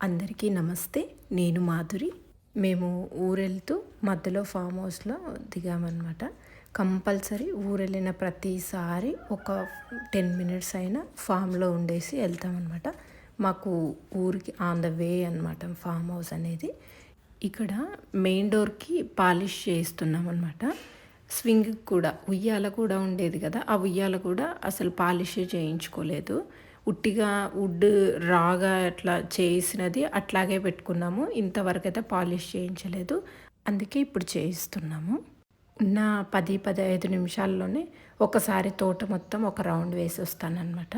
అందరికీ నమస్తే. నేను మాధురి. మేము ఊరెళ్తూ మధ్యలో ఫామ్ హౌస్లో దిగామన్నమాట. కంపల్సరీ ఊరెళ్ళిన ప్రతిసారి ఒక 10 మినిట్స్ అయినా ఫామ్లో ఉండేసి వెళ్తామన్నమాట. మాకు ఊరికి ఆన్ ద వే అనమాట ఫామ్ హౌస్ అనేది. ఇక్కడ మెయిన్ డోర్కి పాలిష్ చేస్తున్నాం అనమాట. స్వింగ్ కూడా ఉయ్యాల కూడా ఉండేది కదా, ఆ ఉయ్యాల కూడా అసలు పాలిష్ చేయించుకోలేదు. ఉట్టిగా వుడ్ రాగా అట్లా చేసినది అట్లాగే పెట్టుకున్నాము. ఇంతవరకు అయితే పాలిష్ చేయించలేదు, అందుకే ఇప్పుడు చేయిస్తున్నాము. ఉన్న 10-15 నిమిషాల్లోనే ఒకసారి తోట మొత్తం ఒక రౌండ్ వేసి వస్తానన్నమాట.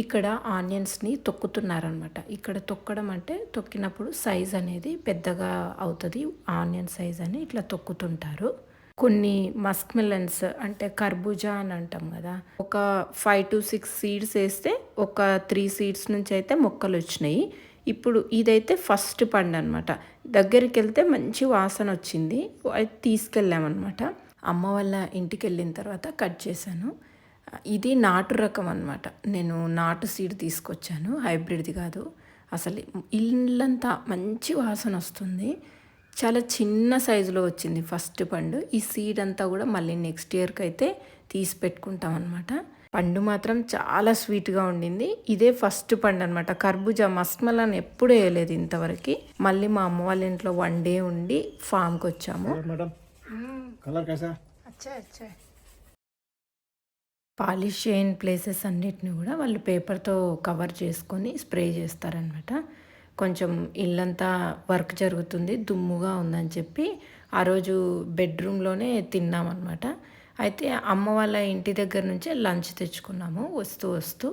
ఇక్కడ ఆనియన్స్ని తొక్కుతున్నారనమాట. ఇక్కడ తొక్కడం అంటే తొక్కినప్పుడు సైజ్ అనేది పెద్దగా అవుతుంది, ఆనియన్ సైజ్ అని ఇట్లా తొక్కుతుంటారు. కొన్ని మస్క్ మిలన్స్ అంటే కర్బూజా అని అంటాం కదా, ఒక 5 to 6 సీడ్స్ వేస్తే ఒక 3 సీడ్స్ నుంచి అయితే మొక్కలు వచ్చినాయి. ఇప్పుడు ఇదైతే ఫస్ట్ పండు అనమాట. దగ్గరికి వెళ్తే మంచి వాసన వచ్చింది, అది తీసుకెళ్ళామన్నమాట. అమ్మ వాళ్ళ ఇంటికి వెళ్ళిన తర్వాత కట్ చేశాను. ఇది నాటు రకం అనమాట. నేను నాటు సీడ్ తీసుకొచ్చాను, హైబ్రిడ్ది కాదు. అసలు ఇల్లంతా మంచి వాసన వస్తుంది. చాలా చిన్న సైజులో వచ్చింది ఫస్ట్ పండు. ఈ సీడ్ అంతా కూడా మళ్ళీ నెక్స్ట్ ఇయర్కి అయితే తీసి పెట్టుకుంటాం అనమాట. పండు మాత్రం చాలా స్వీట్గా ఉండింది. ఇదే ఫస్ట్ పండు అనమాట. కర్బూజా మస్క్మెలన్ ఎప్పుడు వేయలేదు ఇంతవరకు. మళ్ళీ మా అమ్మ వాళ్ళ ఇంట్లో 1 డే ఉండి ఫామ్కి వచ్చాము. పాలిష్ చేయని ప్లేసెస్ అన్నిటిని కూడా వాళ్ళు పేపర్తో కవర్ చేసుకొని స్ప్రే చేస్తారనమాట. కొంచెం ఇల్లంతా వర్క్ జరుగుతుంది, దుమ్ముగా ఉందని చెప్పి ఆ రోజు బెడ్రూమ్లోనే తిన్నామన్నమాట. అయితే అమ్మ వాళ్ళ ఇంటి దగ్గర నుంచే లంచ్ తెచ్చుకున్నాము వస్తూ.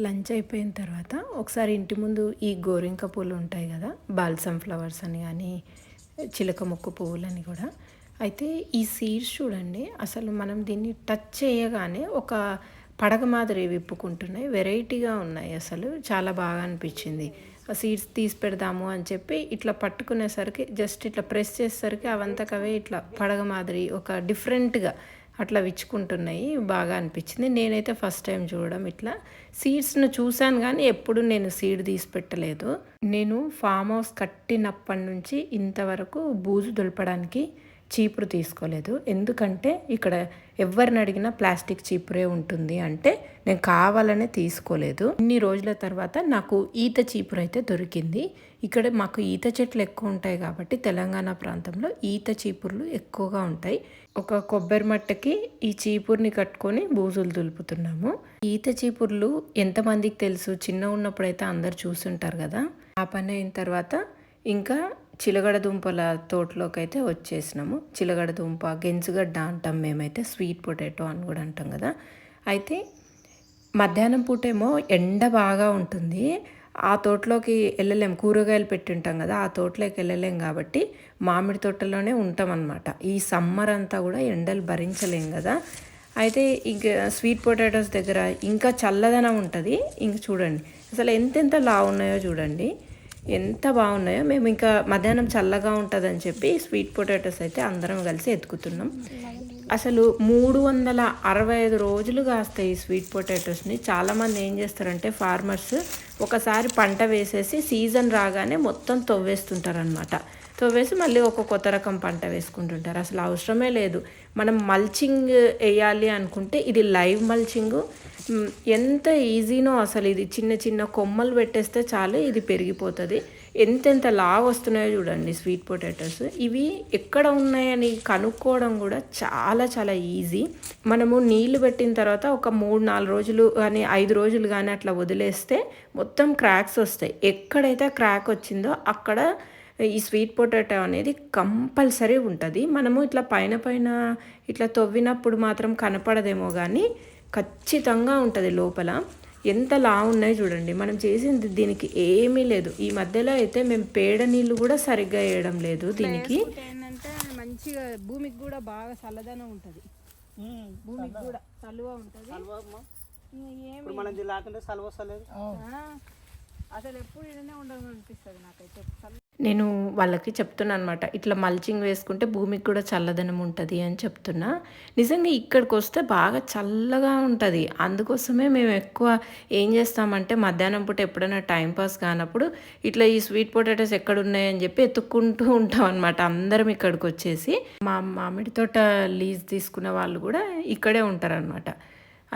లంచ్ అయిపోయిన తర్వాత ఒకసారి ఇంటి ముందు ఈ గోరింక పూలు ఉంటాయి కదా, బాల్సమ్ ఫ్లవర్స్ అని కానీ చిలక మొక్క పువ్వులని కూడా. అయితే ఈ సీడ్స్ చూడండి, అసలు మనం దీన్ని టచ్ చేయగానే ఒక పడగ మాదిరి విప్పుకుంటున్నాయి, వెరైటీగా ఉన్నాయి. అసలు చాలా బాగా అనిపించింది. ఆ సీడ్స్ తీసి పెడదాము అని చెప్పి ఇట్లా పట్టుకునేసరికి జస్ట్ ఇట్లా ప్రెస్ చేసేసరికి అవంతకవే ఇట్లా పడగ మాదిరి ఒక డిఫరెంట్గా అట్లా విచ్చుకుంటున్నాయి. బాగా అనిపించింది. నేనైతే ఫస్ట్ టైం చూడడం ఇట్లా. సీడ్స్ను చూశాను కానీ ఎప్పుడు నేను సీడ్ తీసి పెట్టలేదు. నేను ఫామ్ హౌస్ కట్టినప్పటి నుంచి ఇంతవరకు బూజు దులపడానికి చీపురు తీసుకోలేదు. ఎందుకంటే ఇక్కడ ఎవరిని అడిగినా ప్లాస్టిక్ చీపురే ఉంటుంది అంటే నేను కావాలనే తీసుకోలేదు. ఇన్ని రోజుల తర్వాత నాకు ఈత చీపురు అయితే దొరికింది. ఇక్కడ మాకు ఈత చెట్లు ఎక్కువ ఉంటాయి కాబట్టి తెలంగాణ ప్రాంతంలో ఈత చీపుర్లు ఎక్కువగా ఉంటాయి. ఒక కొబ్బరి మట్టకి ఈ చీపుర్ని కట్టుకొని బూజులు దులుపుతున్నాము. ఈత చీపుర్లు ఎంతమందికి తెలుసు, చిన్న ఉన్నప్పుడైతే అందరు చూసుంటారు కదా. ఆ పని అయిన తర్వాత ఇంకా చిలగడ దుంపల తోటలోకి అయితే వచ్చేసినాము. చిలగడ దుంప, గెంజుగడ్డ అంటాం మేమైతే, స్వీట్ పొటాటో అని కూడా అంటాం కదా. అయితే మధ్యాహ్నం పూటేమో ఎండ బాగా ఉంటుంది, ఆ తోటలోకి వెళ్ళలేం. కూరగాయలు పెట్టి ఉంటాం కదా, ఆ తోటలోకి వెళ్ళలేం కాబట్టి మామిడి తోటలోనే ఉంటాం అన్నమాట. ఈ సమ్మర్ అంతా కూడా ఎండలు భరించలేం కదా. అయితే ఇంక స్వీట్ పొటాటోస్ దగ్గర ఇంకా చల్లదనం ఉంటుంది. ఇంక చూడండి అసలు ఎంతెంత లావు ఉన్నాయో చూడండి, ఎంత బాగున్నాయో. మేము ఇంకా మధ్యాహ్నం చల్లగా ఉంటుందని చెప్పి స్వీట్ పొటాటోస్ అయితే అందరం కలిసి ఎత్తుకుతున్నాం. అసలు 365 రోజులు కాస్తాయి ఈ స్వీట్ పొటాటోస్ని. చాలామంది ఏం చేస్తారంటే ఫార్మర్స్ ఒకసారి పంట వేసేసి సీజన్ రాగానే మొత్తం తవ్వేస్తుంటారనమాట. తవ్వేసి మళ్ళీ ఒక కొత్త రకం పంట వేసుకుంటుంటారు. అసలు అవసరమే లేదు. మనం మల్చింగ్ వేయాలి అనుకుంటే ఇది లైవ్ మల్చింగ్ ఎంత ఈజీనో అసలు. ఇది చిన్న చిన్న కొమ్మలు పెట్టేస్తే చాలు, ఇది పెరిగిపోతుంది. ఎంతెంత లావు వస్తున్నాయో చూడండి స్వీట్ పొటాటోస్. ఇవి ఎక్కడ ఉన్నాయని కనుక్కోవడం కూడా చాలా చాలా ఈజీ. మనము నీళ్లు పెట్టిన తర్వాత ఒక 3-4 రోజులు కానీ 5 రోజులు కానీ అట్లా వదిలేస్తే మొత్తం క్రాక్స్ వస్తాయి. ఎక్కడైతే క్రాక్ వచ్చిందో అక్కడ ఈ స్వీట్ పొటాటో అనేది కంపల్సరీ ఉంటుంది. మనము ఇట్లా పైన ఇట్లా తవ్వినప్పుడు మాత్రం కనపడదేమో కానీ ఖచ్చితంగా ఉంటుంది లోపల. ఎంత లావు ఉన్నాయి చూడండి. మనం చేసింది దీనికి ఏమీ లేదు. ఈ మధ్యలో అయితే మేము పేడ నీళ్ళు కూడా సరిగ్గా వేయడం లేదు దీనికి. ఏంటంటే మంచిగా భూమికి కూడా బాగా చల్లదనం ఉంటుంది, భూమికి కూడా చలువ ఉంటుంది. అసలు ఎప్పుడు ఇడనే ఉండాలనిపిస్తుంది నాకైతే. నేను వాళ్ళకి చెప్తున్నా అనమాట, ఇట్లా మల్చింగ్ వేసుకుంటే భూమికి కూడా చల్లదనం ఉంటుంది అని చెప్తున్నా. నిజంగా ఇక్కడికి వస్తే బాగా చల్లగా ఉంటుంది. అందుకోసమే మేము ఎక్కువ ఏం చేస్తామంటే మధ్యాహ్నం పూట ఎప్పుడైనా టైంపాస్ కానప్పుడు ఇట్లా ఈ స్వీట్ పొటాటోస్ ఎక్కడ ఉన్నాయని చెప్పి ఎత్తుక్కుంటూ ఉంటాం అనమాట అందరం ఇక్కడికి వచ్చేసి. మా మామిడి తోట లీజ్ తీసుకున్న వాళ్ళు కూడా ఇక్కడే ఉంటారనమాట.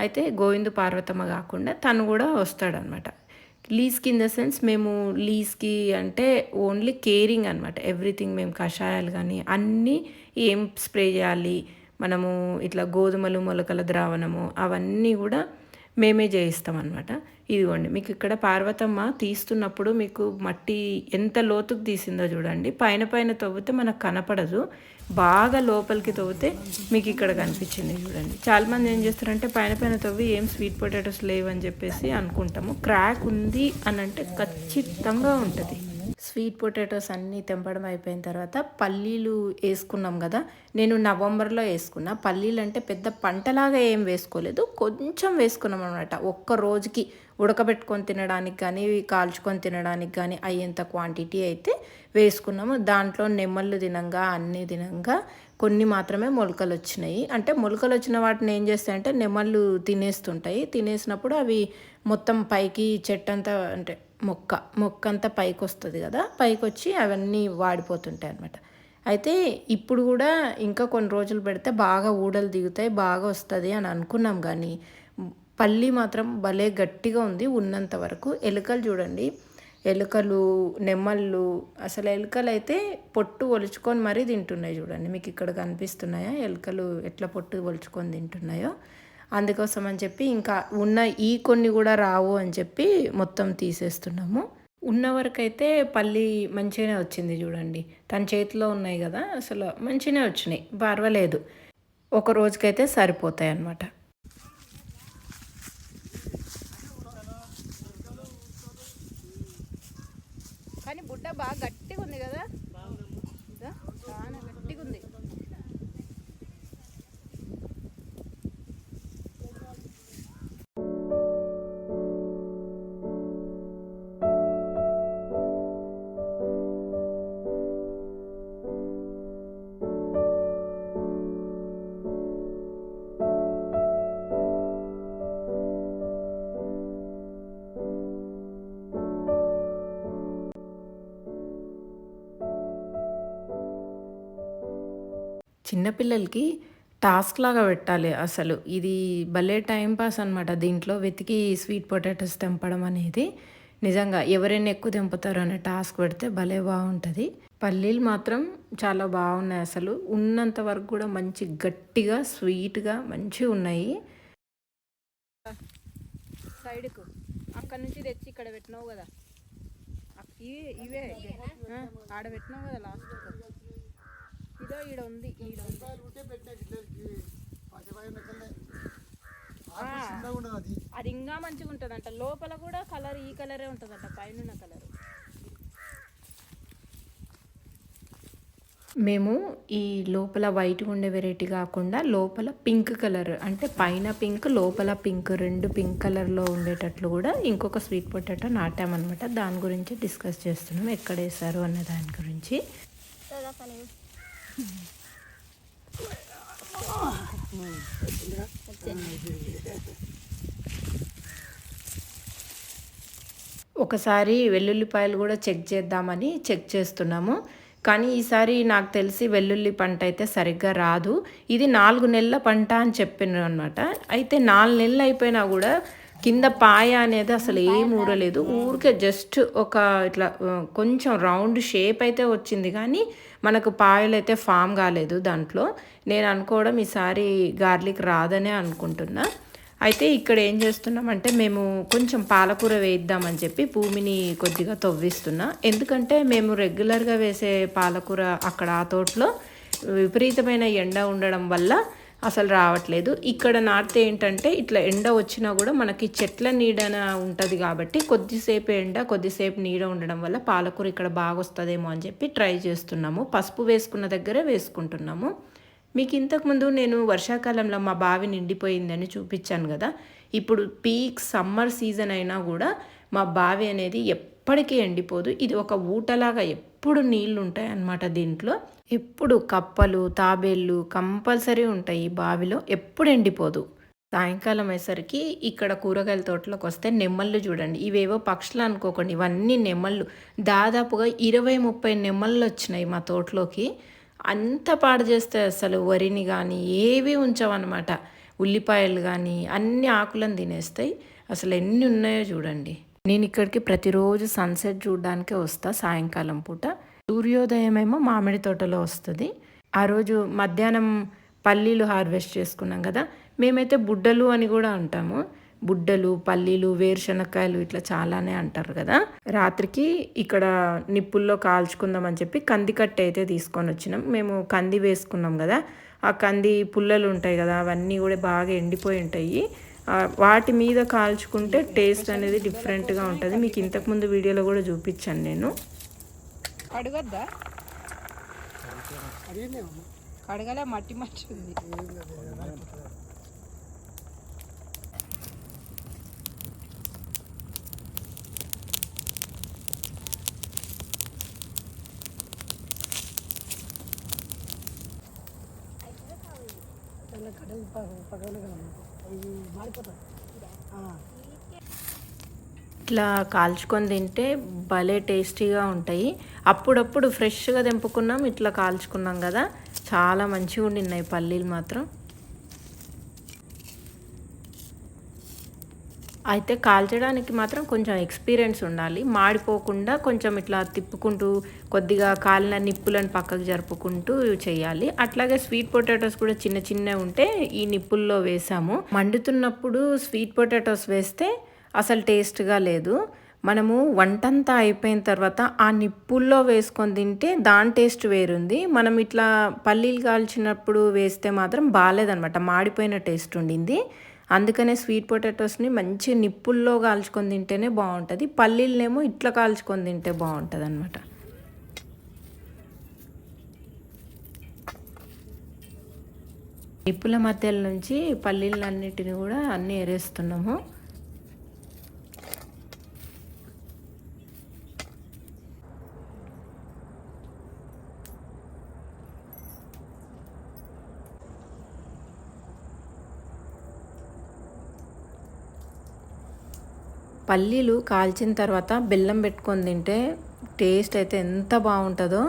అయితే గోవిందు పార్వతమ్మ కాకుండా తను కూడా వస్తాడనమాట. లీజ్కి ఇన్ ద సెన్స్ మేము లీజ్కి అంటే ఓన్లీ కేరింగ్ అనమాట. ఎవ్రీథింగ్ మేము కషాయాలు కానీ అన్నీ ఏం స్ప్రే చేయాలి, మనము ఇట్లా గోధుమలు మొలకల ద్రావణము అవన్నీ కూడా మేమే చేయిస్తాం అనమాట. ఇదిగోండి మీకు ఇక్కడ పార్వతమ్మ తీస్తున్నప్పుడు మీకు మట్టి ఎంత లోతుకు తీసిందో చూడండి. పైన పైన తవ్వితే మనకు కనపడదు, బాగా లోపలికి తవ్వితే మీకు ఇక్కడ కనిపించింది చూడండి. చాలామంది ఏం చేస్తారంటే పైన పైన తవ్వి ఏం స్వీట్ పొటాటోస్ లేవని చెప్పేసి అనుకుంటాము. క్రాక్ ఉంది అని అంటే ఖచ్చితంగా ఉంటుంది. స్వీట్ పొటాటోస్ అన్నీ తెంపడం అయిపోయిన తర్వాత పల్లీలు వేసుకున్నాం కదా. నేను నవంబర్లో వేసుకున్నా. పల్లీలు అంటే పెద్ద పంటలాగా ఏం వేసుకోలేదు, కొంచెం వేసుకున్నాం అనమాట. ఒక్క రోజుకి ఉడకబెట్టుకొని తినడానికి కానీ కాల్చుకొని తినడానికి కానీ అయ్యేంత క్వాంటిటీ అయితే వేసుకున్నాము. దాంట్లో నెమ్మళ్ళు తినంగా అన్నీ తినంగా కొన్ని మాత్రమే మొలకలు వచ్చినాయి. అంటే మొలకలు వచ్చిన వాటిని ఏం చేస్తాయంటే నెమ్మళ్ళు తినేస్తుంటాయి. తినేసినప్పుడు అవి మొత్తం పైకి చెట్టంతా అంటే మొక్క అంతా పైకి వస్తుంది కదా, పైకి వచ్చి అవన్నీ వాడిపోతుంటాయి అన్నమాట. అయితే ఇప్పుడు కూడా ఇంకా కొన్ని రోజులు పెడితే బాగా ఊడలు దిగుతాయి, బాగా వస్తుంది అని అనుకున్నాం. కానీ పల్లి మాత్రం భలే గట్టిగా ఉంది ఉన్నంత వరకు. ఎలుకలు చూడండి, ఎలుకలు నెమ్మళ్ళు, అసలు ఎలుకలు అయితే పొట్టు ఒలుచుకొని మరీ తింటున్నాయి చూడండి. మీకు ఇక్కడ కనిపిస్తున్నాయా ఎలుకలు ఎట్లా పొట్టు ఒలుచుకొని తింటున్నాయో? అందుకోసం అని చెప్పి ఇంకా ఉన్న ఈ కొన్ని కూడా రావు అని చెప్పి మొత్తం తీసేస్తున్నాము. ఉన్న వరకైతే పల్లి మంచిగానే వచ్చింది చూడండి. తన చేతిలో ఉన్నాయి కదా, అసలు మంచిగానే వచ్చినాయి, పర్వాలేదు. ఒక రోజుకైతే సరిపోతాయి అన్నమాట. కానీ బుట్ట బాగా గట్టిగా ఉంది కదా, చాలా గట్టిగా ఉంది. చిన్నపిల్లలకి టాస్క్ లాగా పెట్టాలి అసలు. ఇది భలే టైంపాస్ అనమాట. దీంట్లో వెతికి స్వీట్ పొటాటోస్ తెంపడం అనేది నిజంగా ఎవరైనా ఎక్కువ తెంపుతారు అనే టాస్క్ పెడితే భలే బాగుంటుంది. పల్లీలు మాత్రం చాలా బాగున్నాయి. అసలు ఉన్నంత వరకు కూడా మంచి గట్టిగా స్వీట్గా మంచిగా ఉన్నాయి. సైడ్కు అక్కడ నుంచి తెచ్చి ఇక్కడ పెట్టినావు కదా, ఇవే ఆడ పెట్టినావు కదా లాస్ట్. ఇదో ఈడ ఉంది, అది ఇంకా మంచిగా ఉంటుంది అంట. లోపల కూడా కలర్ ఈ కలరే ఉంటుందంట, పైన కలర్. మేము ఈ లోపల వైట్గా ఉండే వెరైటీ కాకుండా లోపల పింక్ కలర్, అంటే పైన పింక్ లోపల పింక్, రెండు పింక్ కలర్లో ఉండేటట్లు కూడా ఇంకొక స్వీట్ పొటాటో నాటామన్నమాట. దాని గురించి డిస్కస్ చేస్తున్నాం, ఎక్కడ వేసారు అన్న దాని గురించి. ఒకసారి వెల్లుల్లిపాయలు కూడా చెక్ చేద్దామని చెక్ చేస్తున్నాము. కానీ ఈసారి నాకు తెలిసి వెల్లుల్లి పంట అయితే సరిగ్గా రాదు. ఇది 4 నెలల పంట అని చెప్పినారు అనమాట. అయితే 4 నెలలు అయిపోయినా కూడా కింద పాయ అనేది అసలు ఏం ఊరలేదు. ఊరికే జస్ట్ ఒక ఇట్లా కొంచెం రౌండ్ షేప్ అయితే వచ్చింది, కానీ మనకు పాయలు అయితే ఫామ్ కాలేదు దాంట్లో. నేను అనుకోవడం ఈసారి గార్లిక్ రాదనే అనుకుంటున్నా. అయితే ఇక్కడ ఏం చేస్తున్నామంటే మేము కొంచెం పాలకూర వేద్దామని చెప్పి భూమిని కొద్దిగా తవ్విస్తున్నా. ఎందుకంటే మేము రెగ్యులర్గా వేసే పాలకూర అక్కడ ఆ తోటలో విపరీతమైన ఎండ ఉండడం వల్ల అసలు రావట్లేదు. ఇక్కడ నాటితే ఏంటంటే ఇట్లా ఎండ వచ్చినా కూడా మనకి చెట్ల నీడన ఉంటుంది కాబట్టి కొద్దిసేపు ఎండ కొద్దిసేపు నీడ ఉండడం వల్ల పాలకూర ఇక్కడ బాగా వస్తుందేమో అని చెప్పి ట్రై చేస్తున్నాము. పసుపు వేసుకున్న దగ్గరే వేసుకుంటున్నాము. మీకు ఇంతకుముందు నేను వర్షాకాలంలో మా బావి నిండిపోయిందని చూపించాను కదా. ఇప్పుడు పీక్ సమ్మర్ సీజన్ అయినా కూడా మా బావి అనేది ఎప్పటికీ ఎండిపోదు. ఇది ఒక ఊటలాగా ఎప్పుడు నీళ్ళు ఉంటాయి అన్నమాట దీంట్లో. ఎప్పుడు కప్పలు, తాబేళ్ళు కంపల్సరీ ఉంటాయి ఈ బావిలో. ఎప్పుడు ఎండిపోదు. సాయంకాలం అయ్యేసరికి ఇక్కడ కూరగాయల తోటలోకి వస్తే నెమ్మళ్ళు చూడండి. ఇవేవో పక్షులు అనుకోకండి, ఇవన్నీ నెమ్మళ్ళు. దాదాపుగా 20-30 నెమ్మళ్ళు వచ్చినాయి మా తోటలోకి. అంత పాడు చేస్తాయి అసలు. వరిని కానీ ఏవి ఉంచవన్నమాట. ఉల్లిపాయలు కానీ అన్ని ఆకులను తినేస్తాయి. అసలు ఎన్ని ఉన్నాయో చూడండి. నేను ఇక్కడికి ప్రతిరోజు సన్సెట్ చూడడానికే వస్తా సాయంకాలం పూట. సూర్యోదయం ఏమో మామిడి తోటలో వస్తుంది. ఆ రోజు మధ్యాహ్నం పల్లీలు హార్వెస్ట్ చేసుకున్నాం కదా, మేమైతే బుడ్డలు అని కూడా అంటాము. బుడ్డలు, పల్లీలు, వేరుశనక్కాయలు ఇట్లా చాలానే అంటారు కదా. రాత్రికి ఇక్కడ నిప్పుల్లో కాల్చుకుందామని చెప్పి కంది కట్టె అయితే తీసుకొని వచ్చినాం. మేము కంది వేసుకున్నాం కదా, ఆ కంది పుల్లలు ఉంటాయి కదా, అవన్నీ కూడా బాగా ఎండిపోయి ఉంటాయి. వాటి మీద కాల్చుకుంటే టేస్ట్ అనేది డిఫరెంట్గా ఉంటుంది. మీకు ఇంతకుముందు వీడియోలో కూడా చూపించాను నేను. కడగద్దా? కడగలే, మట్టి మట్టి ఉంది. ఇట్లా కాల్చుకొని తింటే భలే టేస్టీగా ఉంటాయి. అప్పుడప్పుడు ఫ్రెష్గా తెంపుకున్నాం, ఇట్లా కాల్చుకున్నాం కదా, చాలా మంచిగా ఉండినాయి పల్లీలు మాత్రం. అయితే కాల్చడానికి మాత్రం కొంచెం ఎక్స్పీరియన్స్ ఉండాలి. మాడిపోకుండా కొంచెం ఇట్లా తిప్పుకుంటూ కొద్దిగా కాలిన నిప్పులను పక్కకు జరుపుకుంటూ చేయాలి. అట్లాగే స్వీట్ పొటాటోస్ కూడా చిన్న చిన్నవి ఉంటే ఈ నిప్పుల్లో వేసాము. మండుతున్నప్పుడు స్వీట్ పొటాటోస్ వేస్తే అసలు టేస్ట్గా లేదు. మనము వంటంతా అయిపోయిన తర్వాత ఆ నిప్పుల్లో వేసుకొని తింటే దాని టేస్ట్ వేరుంది. మనం ఇట్లా పల్లీలు కాల్చినప్పుడు వేస్తే మాత్రం బాగాలేదనమాట, మాడిపోయిన టేస్ట్ ఉండింది. అందుకనే స్వీట్ పొటాటోస్ని మంచి నిప్పుల్లో కాల్చుకొని తింటేనే బాగుంటుంది. పల్లీలనేమో ఇట్లా కాల్చుకొని తింటే బాగుంటుంది అనమాట. నిప్పుల మధ్యలో నుంచి పల్లీలన్నిటిని కూడా అన్నీ ఏరేస్తున్నాము. పల్లీలు కాల్చిన తర్వాత బెల్లం పెట్టుకొని తింటే టేస్ట్ అయితే ఎంత బాగుంటుందో.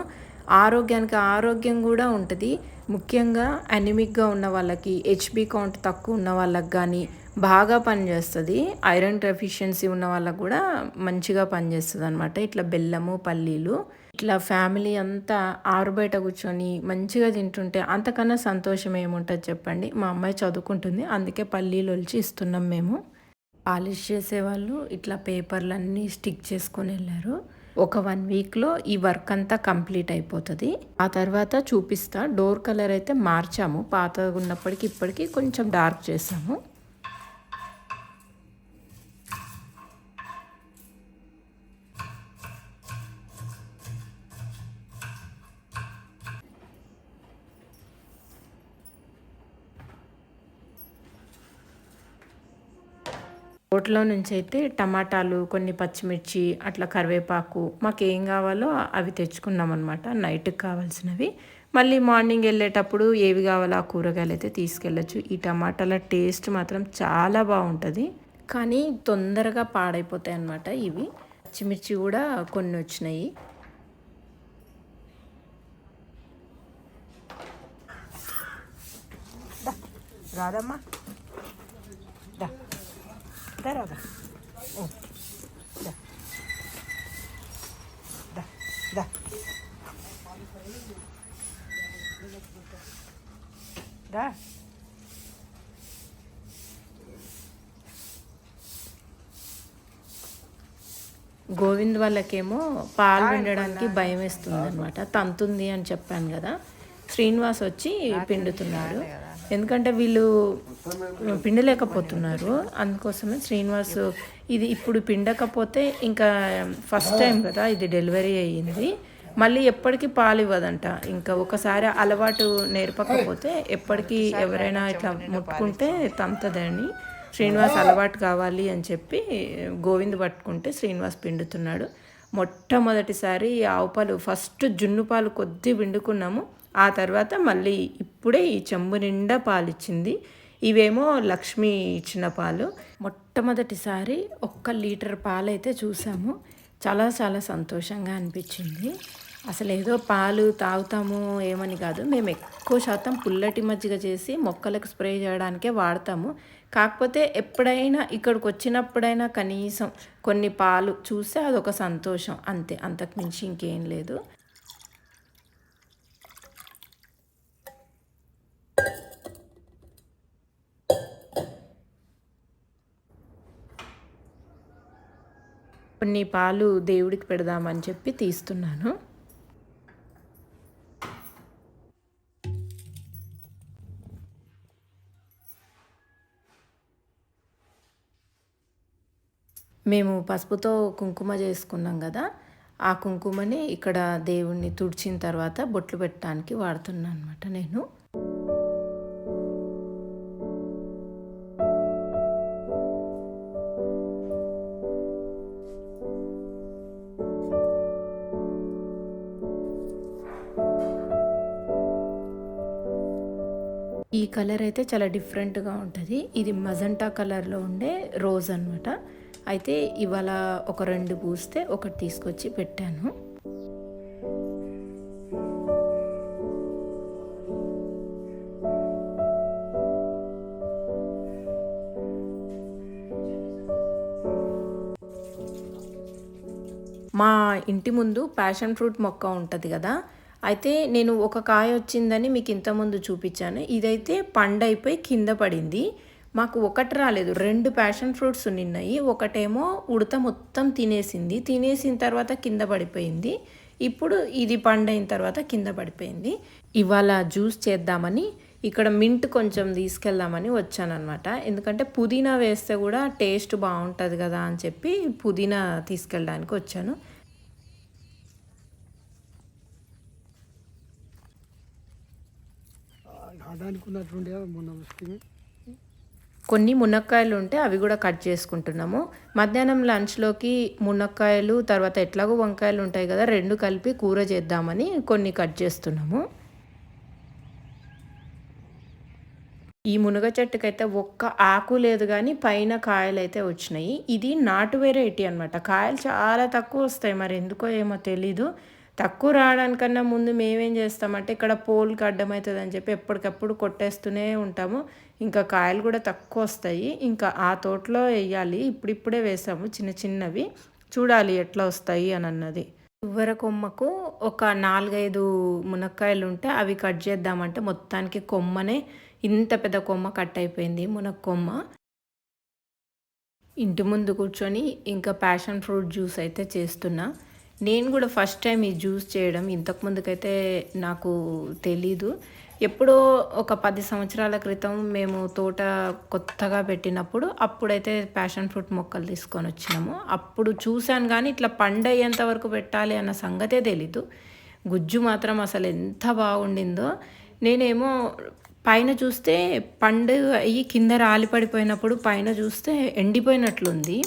ఆరోగ్యానికి ఆరోగ్యం కూడా ఉంటుంది. ముఖ్యంగా అనిమిక్గా ఉన్న వాళ్ళకి, హెచ్బి కౌంట్ తక్కువ ఉన్న వాళ్ళకి కానీ బాగా పనిచేస్తుంది. ఐరన్ డెఫిషియన్సీ ఉన్న వాళ్ళకి కూడా మంచిగా పనిచేస్తుంది అనమాట ఇట్లా బెల్లము, పల్లీలు. ఇట్లా ఫ్యామిలీ అంతా ఆరుబయట కూర్చొని మంచిగా తింటుంటే అంతకన్నా సంతోషం ఏముంటుంది చెప్పండి. మా అమ్మాయి చదువుకుంటుంది, అందుకే పల్లీలు ఒలిచి ఇస్తున్నాం మేము. పాలిష్ చేసేవాళ్ళు ఇట్లా పేపర్లన్నీ స్టిక్ చేసుకొని వెళ్ళారు. ఒక 1 వీక్లో ఈ వర్క్ అంతా కంప్లీట్ అయిపోతుంది. ఆ తర్వాత చూపిస్తా. డోర్ కలర్ అయితే మార్చాము, పాతగా ఉన్నప్పటికీ ఇప్పటికీ కొంచెం డార్క్ చేసాము. తోటలో నుంచి అయితే టమాటాలు, కొన్ని పచ్చిమిర్చి, అట్లా కరివేపాకు మాకు ఏం కావాలో అవి తెచ్చుకున్నాం అనమాట, నైట్కి కావాల్సినవి. మళ్ళీ మార్నింగ్ వెళ్ళేటప్పుడు ఏవి కావాలో ఆ కూరగాయలు అయితే తీసుకెళ్ళచ్చు. ఈ టమాటాల టేస్ట్ మాత్రం చాలా బాగుంటుంది, కానీ తొందరగా పాడైపోతాయి అన్నమాట ఇవి. పచ్చిమిర్చి కూడా కొన్ని వచ్చినాయి. రాదమ్మా, రాదా? దా గోవింద్ వాళ్ళకేమో పాలు పిండడానికి భయం వేస్తుంది అనమాట. తంతుంది అని చెప్పాను కదా, శ్రీనివాస్ వచ్చి పిండుతున్నాడు. ఎందుకంటే వీళ్ళు పిండలేకపోతున్నారు, అందుకోసమే శ్రీనివాస్ ఇది ఇప్పుడు పిండకపోతే ఇంకా ఫస్ట్ టైం కదా ఇది డెలివరీ అయ్యింది, మళ్ళీ ఎప్పటికీ పాలు ఇవ్వదంట. ఇంకా ఒకసారి అలవాటు నేర్పకపోతే ఎప్పటికీ ఎవరైనా ఇట్లా ముట్టుకుంటే తంతదని, శ్రీనివాస్ అలవాటు కావాలి అని చెప్పి గోవింద్ పట్టుకుంటే శ్రీనివాస్ పిండుతున్నాడు. మొట్టమొదటిసారి ఆవు పాలు ఫస్ట్ జున్ను పాలు కొద్ది పిండుకున్నాము. ఆ తర్వాత మళ్ళీ ఇప్పుడే ఈ చెంబు నిండా పాలు ఇచ్చింది. ఇవేమో లక్ష్మి ఇచ్చిన పాలు. మొట్టమొదటిసారి 1 లీటర్ పాలు అయితే చూసాము. చాలా చాలా సంతోషంగా అనిపించింది. అసలు ఏదో పాలు తాగుతాము ఏమని కాదు, మేము ఎక్కువ శాతం పుల్లటి మజ్జిగ చేసి మొక్కలకు స్ప్రే చేయడానికే వాడతాము. కాకపోతే ఎప్పుడైనా ఇక్కడికి వచ్చినప్పుడైనా కనీసం కొన్ని పాలు చూస్తే అదొక సంతోషం అంతే, అంతకు మించి ఇంకేం లేదు. కొన్ని పాలు దేవుడికి పెడదామని చెప్పి తీస్తున్నాను. మేము పసుపుతో కుంకుమ చేసుకున్నాం కదా, ఆ కుంకుమని ఇక్కడ దేవుణ్ణి తుడిచిన తర్వాత బొట్లు పెట్టడానికి వాడుతున్నాను అనమాట నేను. ఈ కలర్ అయితే చాలా డిఫరెంట్గా ఉంటుంది. ఇది మజంటా కలర్లో ఉండే రోజ్ అనమాట. అయితే ఇవాళ ఒక 2 పూస్తే ఒకటి తీసుకొచ్చి పెట్టాను. మా ఇంటి ముందు ప్యాషన్ ఫ్రూట్ మొక్క ఉంటుంది కదా, అయితే నేను ఒక కాయ వచ్చిందని మీకు ఇంతకుముందు చూపించాను. ఇదైతే పండైపోయి కింద పడింది. మాకు ఒకటి రాలేదు, 2 ప్యాషన్ ఫ్రూట్స్ ఉన్నాయి. ఒకటేమో ఉడత మొత్తం తినేసింది, తినేసిన తర్వాత కింద పడిపోయింది. ఇప్పుడు ఇది పండైన తర్వాత కింద పడిపోయింది. ఇవాళ జ్యూస్ చేద్దామని ఇక్కడ మింట్ కొంచెం తీసుకెళ్దామని వచ్చానమాట. ఎందుకంటే పుదీనా వేస్తే కూడా టేస్ట్ బాగుంటుంది కదా అని చెప్పి పుదీనా తీసుకెళ్ళడానికి వచ్చాను. కొన్ని మునక్కాయలు ఉంటే అవి కూడా కట్ చేసుకుంటున్నాము. మధ్యాహ్నం లంచ్లోకి మునక్కాయలు తర్వాత ఎట్లాగో వంకాయలు ఉంటాయి కదా, 2 కలిపి కూర చేద్దామని కొన్ని కట్ చేస్తున్నాము. ఈ మునగ చెట్టుకైతే ఒక్క ఆకు లేదు కానీ పైన కాయలు అయితే వచ్చినాయి. ఇది నాటు వెరైటీ అనమాట. కాయలు చాలా తక్కువ వస్తాయి, మరి ఎందుకో ఏమో తెలీదు. తక్కువ రావడానికన్నా ముందు మేమేం చేస్తామంటే ఇక్కడ పోల్కి అడ్డమవుతుంది అని చెప్పి ఎప్పటికప్పుడు కొట్టేస్తూనే ఉంటాము. ఇంకా కాయలు కూడా తక్కువ వస్తాయి. ఇంకా ఆ తోటలో వేయాలి, ఇప్పుడిప్పుడే వేసాము చిన్న చిన్నవి, చూడాలి ఎట్లా వస్తాయి అని అన్నది. ఉవ్వర కొమ్మకు ఒక 4-5 మునక్కాయలు ఉంటే అవి కట్ చేద్దామంటే మొత్తానికి కొమ్మనే ఇంత పెద్ద కొమ్మ కట్ అయిపోయింది మునక్కు కొమ్మ. ఇంటి ముందు కూర్చొని ఇంకా ప్యాషన్ ఫ్రూట్ జ్యూస్ అయితే చేస్తున్నా. నేను కూడా ఫస్ట్ టైం ఈ జ్యూస్ చేయడం, ఇంతకుముందుకైతే నాకు తెలీదు. ఎప్పుడో ఒక 10 సంవత్సరాల క్రితం మేము తోట కొత్తగా పెట్టినప్పుడు అప్పుడైతే ప్యాషన్ ఫ్రూట్ మొక్కలు తీసుకొని వచ్చినాము. అప్పుడు చూశాను కానీ ఇట్లా పండయ్యేంత వరకు పెట్టాలి అన్న సంగతే తెలీదు. గుజ్జు మాత్రం అసలు ఎంత బాగుండిందో. నేనేమో పైన చూస్తే పండు అయ్యి కింద రాలి పడిపోయినప్పుడు పైన చూస్తే ఎండిపోయినట్లుంది.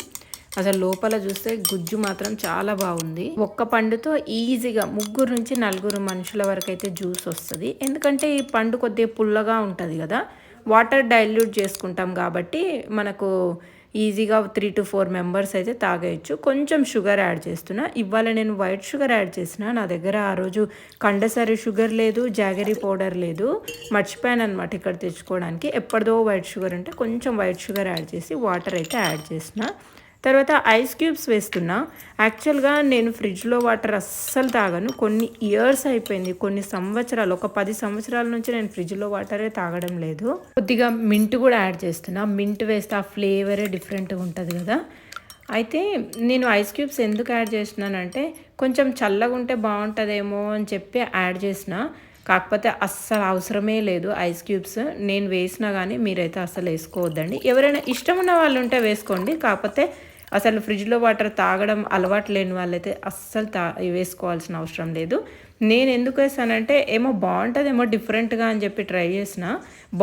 అసలు లోపల చూస్తే గుజ్జు మాత్రం చాలా బాగుంది. ఒక్క పండుతో ఈజీగా 3 నుంచి 4 మనుషుల వరకు అయితే జ్యూస్ వస్తుంది. ఎందుకంటే ఈ పండు కొద్దిగా పుల్లగా ఉంటుంది కదా, వాటర్ డైల్యూట్ చేసుకుంటాం కాబట్టి మనకు ఈజీగా 3 to 4 మెంబర్స్ అయితే తాగేయచ్చు. కొంచెం షుగర్ యాడ్ చేస్తున్నా. ఇవాళ నేను వైట్ షుగర్ యాడ్ చేసిన. నా దగ్గర ఆ రోజు కండసరి షుగర్ లేదు, జాగరీ పౌడర్ లేదు, మర్చిపోయాను అనమాట ఇక్కడ తెచ్చుకోవడానికి. ఎప్పటిదో వైట్ షుగర్ ఉంటే కొంచెం వైట్ షుగర్ యాడ్ చేసి వాటర్ అయితే యాడ్ చేసిన. తర్వాత ఐస్ క్యూబ్స్ వేస్తున్నా. యాక్చువల్గా నేను ఫ్రిడ్జ్లో వాటర్ అస్సలు తాగను. కొన్ని ఇయర్స్ అయిపోయింది, కొన్ని సంవత్సరాలు, ఒక 10 సంవత్సరాల నుంచి నేను ఫ్రిడ్జ్లో వాటరే తాగడం లేదు. కొద్దిగా మింట్ కూడా యాడ్ చేస్తున్నా. మింట్ వేస్తే ఆ ఫ్లేవరే డిఫరెంట్గా ఉంటుంది కదా. అయితే నేను ఐస్ క్యూబ్స్ ఎందుకు యాడ్ చేసినానంటే కొంచెం చల్లగా ఉంటే బాగుంటుందేమో అని చెప్పి యాడ్ చేసిన. కాకపోతే అస్సలు అవసరమే లేదు ఐస్ క్యూబ్స్. నేను వేసినా కానీ మీరైతే అస్సలు వేసుకోవద్దండి. ఎవరైనా ఇష్టం ఉన్న వాళ్ళు ఉంటే వేసుకోండి. కాకపోతే అసలు ఫ్రిడ్జ్లో వాటర్ తాగడం అలవాటు లేని వాళ్ళైతే అస్సలు వేసుకోవాల్సిన అవసరం లేదు. నేను ఎందుకు వేసానంటే ఏమో బాగుంటుందేమో డిఫరెంట్గా అని చెప్పి ట్రై చేసిన.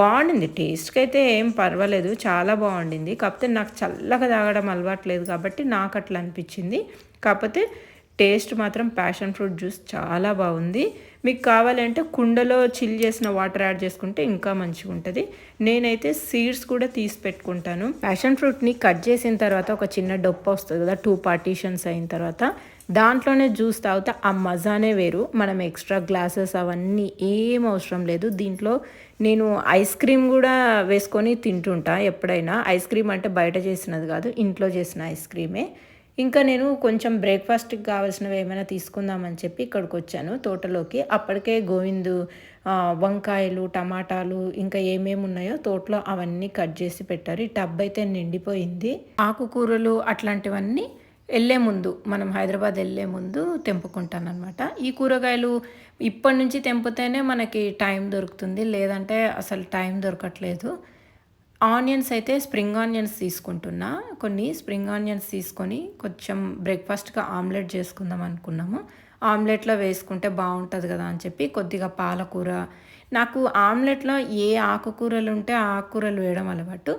బాగుండింది, టేస్ట్కి అయితే ఏం పర్వాలేదు, చాలా బాగుండింది. కాకపోతే నాకు చల్లగా తాగడం అలవాట్లేదు కాబట్టి నాకు అట్లా అనిపించింది. కాకపోతే టేస్ట్ మాత్రం ప్యాషన్ ఫ్రూట్ జ్యూస్ చాలా బాగుంది. మీకు కావాలంటే కుండలో చిల్ చేసిన వాటర్ యాడ్ చేసుకుంటే ఇంకా మంచిగా ఉంటుంది. నేనైతే సీడ్స్ కూడా తీసి పెట్టుకుంటాను. ప్యాషన్ ఫ్రూట్ని కట్ చేసిన తర్వాత ఒక చిన్న డొప్ప వస్తుంది కదా, 2 పార్టీషన్స్ అయిన తర్వాత దాంట్లోనే జ్యూస్ తాగితే ఆ మజానే వేరు. మనం ఎక్స్ట్రా గ్లాసెస్ అవన్నీ ఏం అవసరం లేదు. దీంట్లో నేను ఐస్ క్రీమ్ కూడా వేసుకొని తింటుంటా ఎప్పుడైనా. ఐస్ క్రీమ్ అంటే బయట చేసినది కాదు, ఇంట్లో చేసిన ఐస్ క్రీమే. ఇంకా నేను కొంచెం బ్రేక్ఫాస్ట్కి కావాల్సినవి ఏమైనా తీసుకుందామని చెప్పి ఇక్కడికి వచ్చాను తోటలోకి. అప్పటికే గోవిందు వంకాయలు, టమాటాలు ఇంకా ఏమేమి ఉన్నాయో తోటలో అవన్నీ కట్ చేసి పెట్టారు. ఈ టబ్ అయితే నిండిపోయింది. ఆకుకూరలు అట్లాంటివన్నీ వెళ్ళే ముందు, మనం హైదరాబాద్ వెళ్ళే ముందు తెంపుకుంటాను అనమాట. ఈ కూరగాయలు ఇప్పటి నుంచి తెంపితేనే మనకి టైం దొరుకుతుంది, లేదంటే అసలు టైం దొరకట్లేదు. ఆనియన్స్ అయితే స్ప్రింగ్ ఆనియన్స్ తీసుకుంటున్నా. కొన్ని స్ప్రింగ్ ఆనియన్స్ తీసుకొని కొంచెం బ్రేక్ఫాస్ట్గా ఆమ్లెట్ చేసుకుందాం అనుకున్నాము. ఆమ్లెట్లో వేసుకుంటే బాగుంటుంది కదా అని చెప్పి కొద్దిగా పాలకూర, నాకు ఆమ్లెట్లో ఏ ఆకుకూరలు ఉంటే ఆ ఆకుకూరలు వేయడం అలవాటు.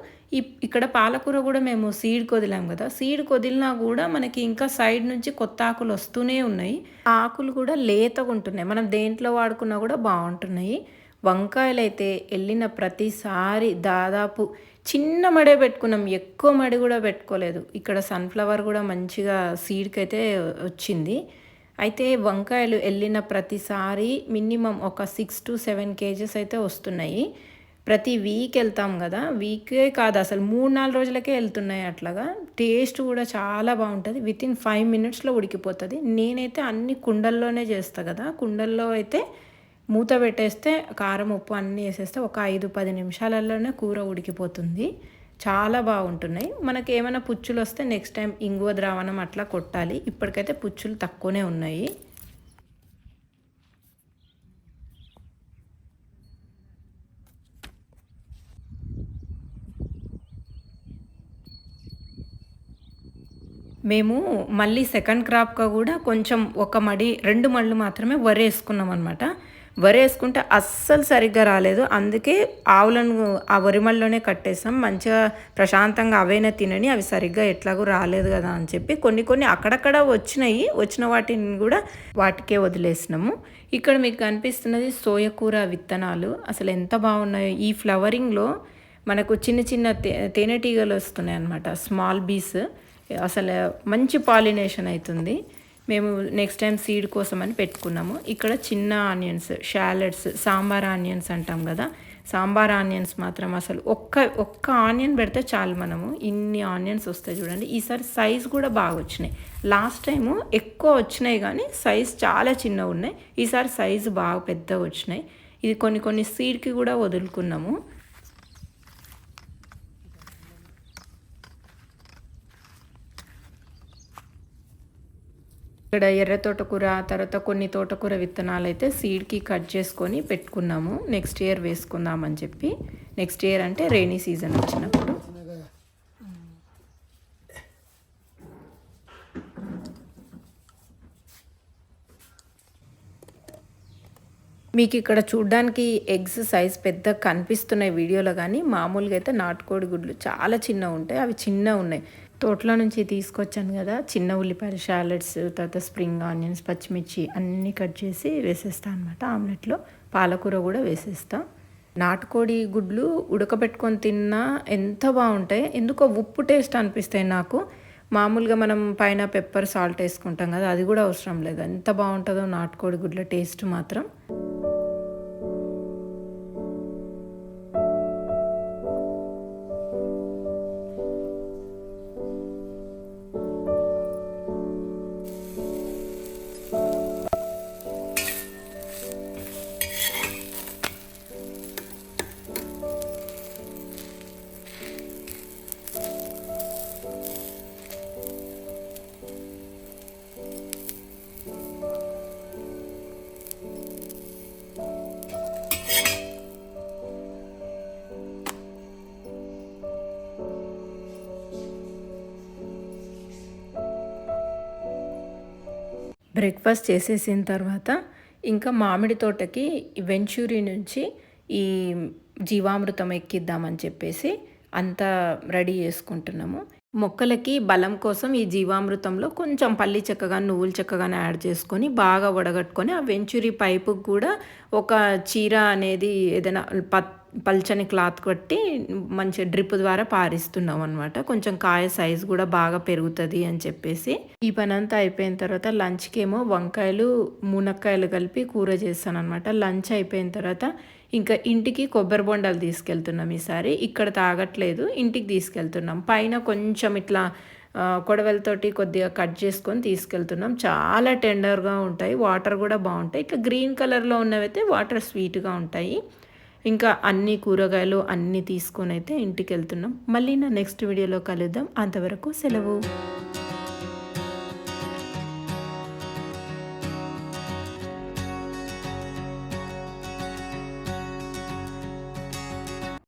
ఇక్కడ పాలకూర కూడా మేము సీడ్ కొదిలాం కదా, సీడ్ కొదిలినా కూడా మనకి ఇంకా సైడ్ నుంచి కొత్త ఆకులు వస్తూనే ఉన్నాయి. ఆ ఆకులు కూడా లేతగా ఉంటున్నాయి, మనం దేంట్లో వాడుకున్నా కూడా బాగుంటున్నాయి. వంకాయలు అయితే వెళ్ళిన ప్రతిసారి దాదాపు చిన్న మడే పెట్టుకున్నాం, ఎక్కువ మడి కూడా పెట్టుకోలేదు. ఇక్కడ సన్ఫ్లవర్ కూడా మంచిగా సీడ్కి అయితే వచ్చింది. అయితే వంకాయలు వెళ్ళిన ప్రతిసారి మినిమం ఒక 6 to 7 kgs అయితే వస్తున్నాయి. ప్రతి వీక్ వెళ్తాం కదా, వీకే కాదు అసలు 3-4 రోజులకే వెళ్తున్నాయి అట్లాగా. టేస్ట్ కూడా చాలా బాగుంటుంది, వితిన్ 5 minutesలో ఉడికిపోతుంది. నేనైతే అన్ని కుండల్లోనే చేస్తాను కదా, కుండల్లో అయితే మూత పెట్టేస్తే కారం ఉప్పు అన్నీ వేసేస్తే ఒక 5-10 నిమిషాలలోనే కూర ఉడికిపోతుంది. చాలా బాగుంటున్నాయి. మనకి ఏమైనా పుచ్చులు వస్తే నెక్స్ట్ టైం ఇంగువ ద్రావణం అట్లా కొట్టాలి. ఇప్పటికైతే పుచ్చులు తక్కువనే ఉన్నాయి. మేము మళ్ళీ సెకండ్ క్రాప్గా కూడా కొంచెం 2 మళ్ళు మాత్రమే వరి వేసుకున్నాం అనమాట. వరి వేసుకుంటే అస్సలు సరిగ్గా రాలేదు, అందుకే ఆవులను ఆ వరి మళ్ళలోనే కట్టేసాం. మంచిగా ప్రశాంతంగా అవైనా తినని, అవి సరిగ్గా ఎట్లాగూ రాలేదు కదా అని చెప్పి కొన్ని అక్కడక్కడ వచ్చినాయి, వచ్చిన వాటిని కూడా వాటికే వదిలేసినాము. ఇక్కడ మీకు కనిపిస్తున్నది సోయకూర విత్తనాలు, అసలు ఎంత బాగున్నాయో. ఈ ఫ్లవరింగ్లో మనకు చిన్న చిన్న తేనెటీగలు వస్తున్నాయి అన్నమాట, స్మాల్ బీస్. అసలు మంచి పాలినేషన్ అవుతుంది. మేము నెక్స్ట్ టైం సీడ్ కోసం అని పెట్టుకున్నాము. ఇక్కడ చిన్న ఆనియన్స్, షాలెట్స్, సాంబార్ ఆనియన్స్ అంటాం కదా, సాంబార్ ఆనియన్స్ మాత్రం అసలు ఒక్క ఆనియన్ పెడితే చాలు, మనము ఇన్ని ఆనియన్స్ వస్తాయి చూడండి. ఈసారి సైజ్ కూడా బాగా వచ్చినాయి. లాస్ట్ టైము ఎక్కువ వచ్చినాయి కానీ సైజ్ చాలా చిన్నగా ఉన్నాయి, ఈసారి సైజు బాగా పెద్దగా వచ్చినాయి. ఇది కొన్ని సీడ్కి కూడా వదులుకున్నాము. ఇక్కడ ఎర్ర తోటకూర, తర్వాత కొన్ని తోటకూర విత్తనాలు అయితే సీడ్కి కట్ చేసుకొని పెట్టుకున్నాము, నెక్స్ట్ ఇయర్ వేసుకుందామని చెప్పి. నెక్స్ట్ ఇయర్ అంటే రైనీ సీజన్ వచ్చినప్పుడు. మీకు ఇక్కడ చూడ్డానికి ఎగ్స్ సైజ్ పెద్ద కనిపిస్తున్నాయి వీడియోలో, కానీ మామూలుగా అయితే నాటుకోడి గుడ్లు చాలా చిన్నగా ఉంటాయి, అవి చిన్నగా ఉన్నాయి. తోటలో నుంచి తీసుకొచ్చాను కదా, చిన్న ఉల్లిపాయలు, షాలెట్స్, తర్వాత స్ప్రింగ్ ఆనియన్స్, పచ్చిమిర్చి అన్నీ కట్ చేసి వేసేస్తాను అనమాట. ఆమ్లెట్లో పాలకూర కూడా వేసేస్తా. నాటుకోడి గుడ్లు ఉడకబెట్టుకొని తిన్నా ఎంత బాగుంటాయి, ఎందుకో ఉప్పు టేస్ట్ అనిపిస్తాయి నాకు. మామూలుగా మనం పైన పెప్పర్, సాల్ట్ వేసుకుంటాం కదా, అది కూడా అవసరం లేదు. ఎంత బాగుంటుందో నాటుకోడి గుడ్ల టేస్ట్ మాత్రం. బ్రేక్ఫాస్ట్ చేసేసిన తర్వాత ఇంకా మామిడి తోటకి వెంచూరి నుంచి ఈ జీవామృతం ఎక్కిద్దామని చెప్పేసి అంతా రెడీ చేసుకుంటున్నాము. మొక్కలకి బలం కోసం ఈ జీవామృతంలో కొంచెం పల్లి చెక్క గాని, నువ్వుల చెక్క గాని యాడ్ చేసుకొని బాగా వడగట్టుకొని ఆ వెంచూరి పైపుకి కూడా ఒక చీర అనేది ఏదైనా పల్చని క్లాత్ కట్టి మంచి డ్రిప్ ద్వారా పారిస్తున్నాం అనమాట. కొంచెం కాయ సైజ్ కూడా బాగా పెరుగుతుంది అని చెప్పేసి. ఈ పనంతా అయిపోయిన తర్వాత లంచ్కేమో వంకాయలు మునక్కాయలు కలిపి కూర చేస్తాను అనమాట. లంచ్ అయిపోయిన తర్వాత ఇంకా ఇంటికి కొబ్బరి బొండాలు తీసుకెళ్తున్నాం ఈసారి. ఇక్కడ తాగట్లేదు, ఇంటికి తీసుకెళ్తున్నాం. పైన కొంచెం ఇట్లా కొడవలతోటి కొద్దిగా కట్ చేసుకొని తీసుకెళ్తున్నాం. చాలా టెండర్గా ఉంటాయి, వాటర్ కూడా బాగుంటాయి. ఇట్లా గ్రీన్ కలర్లో ఉన్నవైతే వాటర్ స్వీట్గా ఉంటాయి. ఇంకా అన్ని కూరగాయలు అన్నీ తీసుకొని అయితే ఇంటికి వెళ్తున్నాం. మళ్ళీ నా నెక్స్ట్ వీడియోలో కలుద్దాం. అంతవరకు సెలవు.